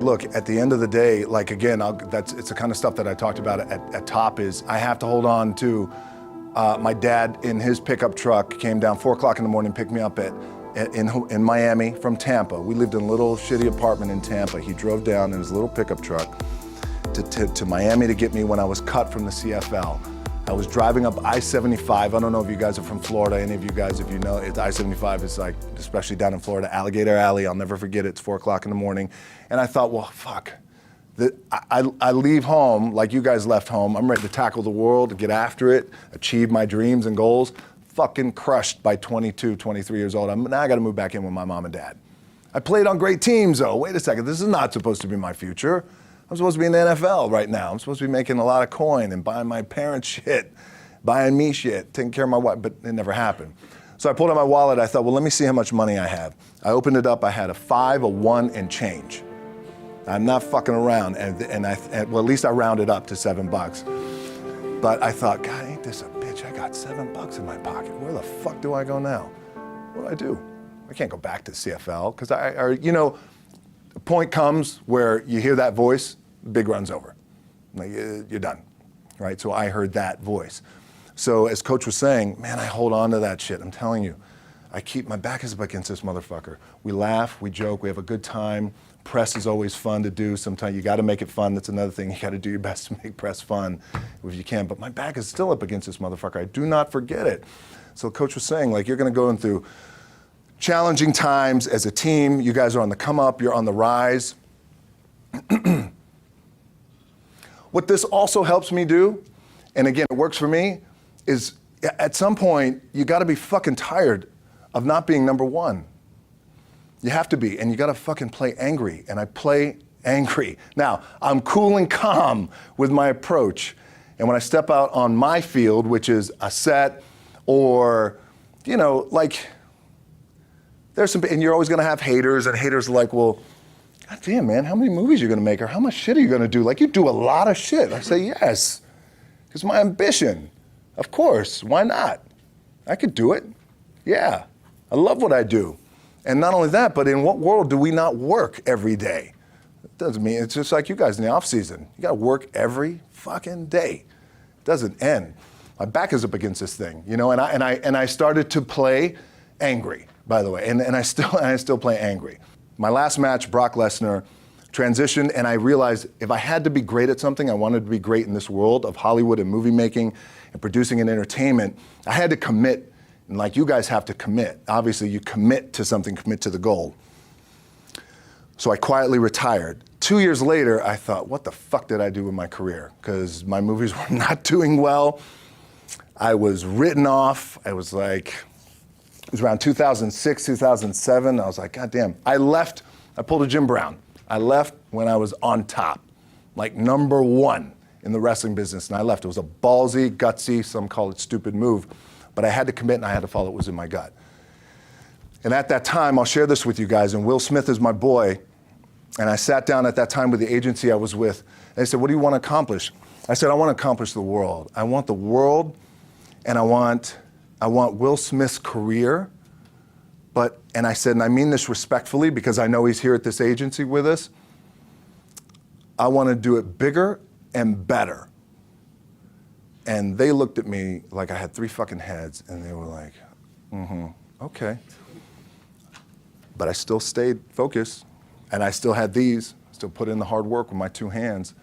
Look, at the end of the day, like again, it's the kind of stuff that I talked about at top is I have to hold on to my dad in his pickup truck came down 4 o'clock in the morning, picked me up in Miami from Tampa. We lived in a little shitty apartment in Tampa. He drove down in his little pickup truck to Miami to get me when I was cut from the CFL. I was driving up I-75. I don't know if you guys are from Florida, any of you guys, if you know, I-75 is like, especially down in Florida, Alligator Alley. I'll never forget it. It's 4 o'clock in the morning. And I thought, well, fuck. I leave home like you guys left home. I'm ready to tackle the world, get after it, achieve my dreams and goals. Fucking crushed by 22, 23 years old. Now I gotta move back in with my mom and dad. I played on great teams though. Wait a second, this is not supposed to be my future. I'm supposed to be in the NFL right now. I'm supposed to be making a lot of coin and buying my parents shit, buying me shit, taking care of my wife, but it never happened. So I pulled out my wallet, I thought, well, let me see how much money I have. I opened it up, I had a 5, a 1, and change. I'm not fucking around, well, at least I rounded up to $7. But I thought, God, ain't this a bitch? I got $7 in my pocket. Where the fuck do I go now? What do I do? I can't go back to CFL, because you know, the point comes where you hear that voice, the big run's over. Like, you're done, right? So I heard that voice. So as Coach was saying, man, I hold on to that shit. I'm telling you, my back is up against this motherfucker. We laugh, we joke, we have a good time. Press is always fun to do. Sometimes you gotta make it fun. That's another thing. You gotta do your best to make press fun if you can. But my back is still up against this motherfucker. I do not forget it. So Coach was saying, like, you're gonna go through challenging times as a team. You guys are on the come up, you're on the rise. What this also helps me do, and again, it works for me, is at some point, you gotta be fucking tired of not being number one. You have to be, and you gotta fucking play angry, and I play angry. Now, I'm cool and calm with my approach, and when I step out on my field, which is a set, or, you know, like, there's some, and you're always gonna have haters, and haters are like, well, God damn, man, how many movies are you gonna make, or how much shit are you gonna do? Like, you do a lot of shit. I say, yes, it's my ambition. Of course, why not? I could do it, yeah. I love what I do. And not only that, but in what world do we not work every day? It doesn't mean, it's just like you guys in the off season. You gotta work every fucking day. It doesn't end. My back is up against this thing, you know, and I started to play angry, by the way, and I still play angry. My last match, Brock Lesnar, transitioned, and I realized if I had to be great at something, I wanted to be great in this world of Hollywood and movie making and producing and entertainment, I had to commit. And like you guys have to commit. Obviously, you commit to something, commit to the goal. So I quietly retired. 2 years later, I thought, what the fuck did I do with my career? Because my movies were not doing well. I was written off. I was like, it was around 2006, 2007. I was like, God damn. I left, I pulled a Jim Brown. I left when I was on top, like number one in the wrestling business, and I left. It was a ballsy, gutsy, some call it stupid move. But I had to commit and I had to follow what was in my gut. And at that time, I'll share this with you guys, and Will Smith is my boy, and I sat down at that time with the agency I was with, and they said, what do you want to accomplish? I said, I want to accomplish the world. I want the world, and I want Will Smith's career, and I said, and I mean this respectfully because I know he's here at this agency with us, I want to do it bigger and better. And they looked at me like I had 3 fucking heads, and they were like, okay. But I still stayed focused, and I still had still put in the hard work with my 2 hands,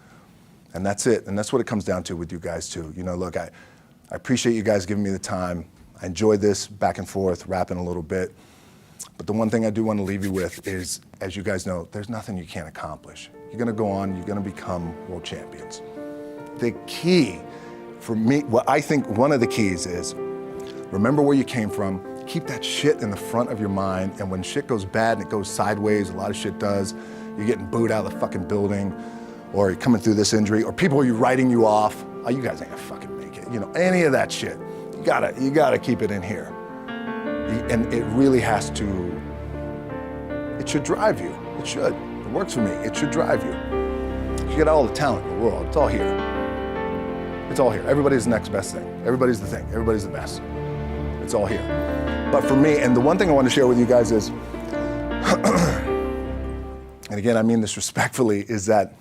and that's it. And that's what it comes down to with you guys too. You know, look, I appreciate you guys giving me the time. I enjoyed this back and forth, rapping a little bit. But the one thing I do want to leave you with is, as you guys know, there's nothing you can't accomplish. You're gonna go on, you're gonna become world champions. The key, for me, what I think one of the keys is, remember where you came from, keep that shit in the front of your mind, and when shit goes bad and it goes sideways, a lot of shit does, you're getting booed out of the fucking building, or you're coming through this injury, or people are writing you off, oh, you guys ain't gonna fucking make it, you know, any of that shit. You gotta keep it in here. And it really has to, it should drive you, it should. It works for me, it should drive you. You got all the talent in the world, it's all here. It's all here. Everybody's the next best thing. Everybody's the thing. Everybody's the best. It's all here. But for me, and the one thing I want to share with you guys is, and again, I mean this respectfully, is that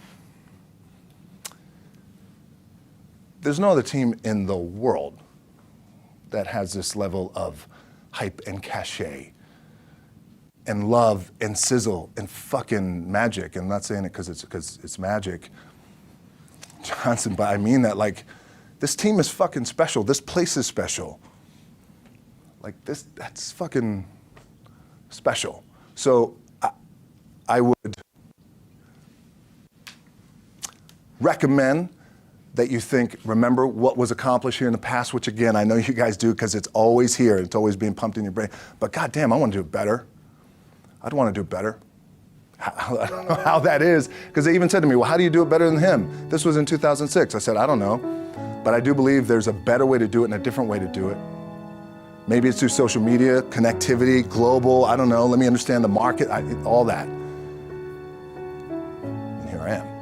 there's no other team in the world that has this level of hype and cachet and love and sizzle and fucking magic. And I'm not saying it because it's magic, Johnson, but I mean that, like, this team is fucking special. This place is special. Like this, that's fucking special. So I would recommend that you remember what was accomplished here in the past, which again, I know you guys do because it's always here. It's always being pumped in your brain. But goddamn, I want to do it better. I'd want to do it better. I don't know how that is, because they even said to me, well, how do you do it better than him? This was in 2006. I said, I don't know, but I do believe there's a better way to do it and a different way to do it. Maybe it's through social media, connectivity, global, I don't know, let me understand the market, all that. And here I am.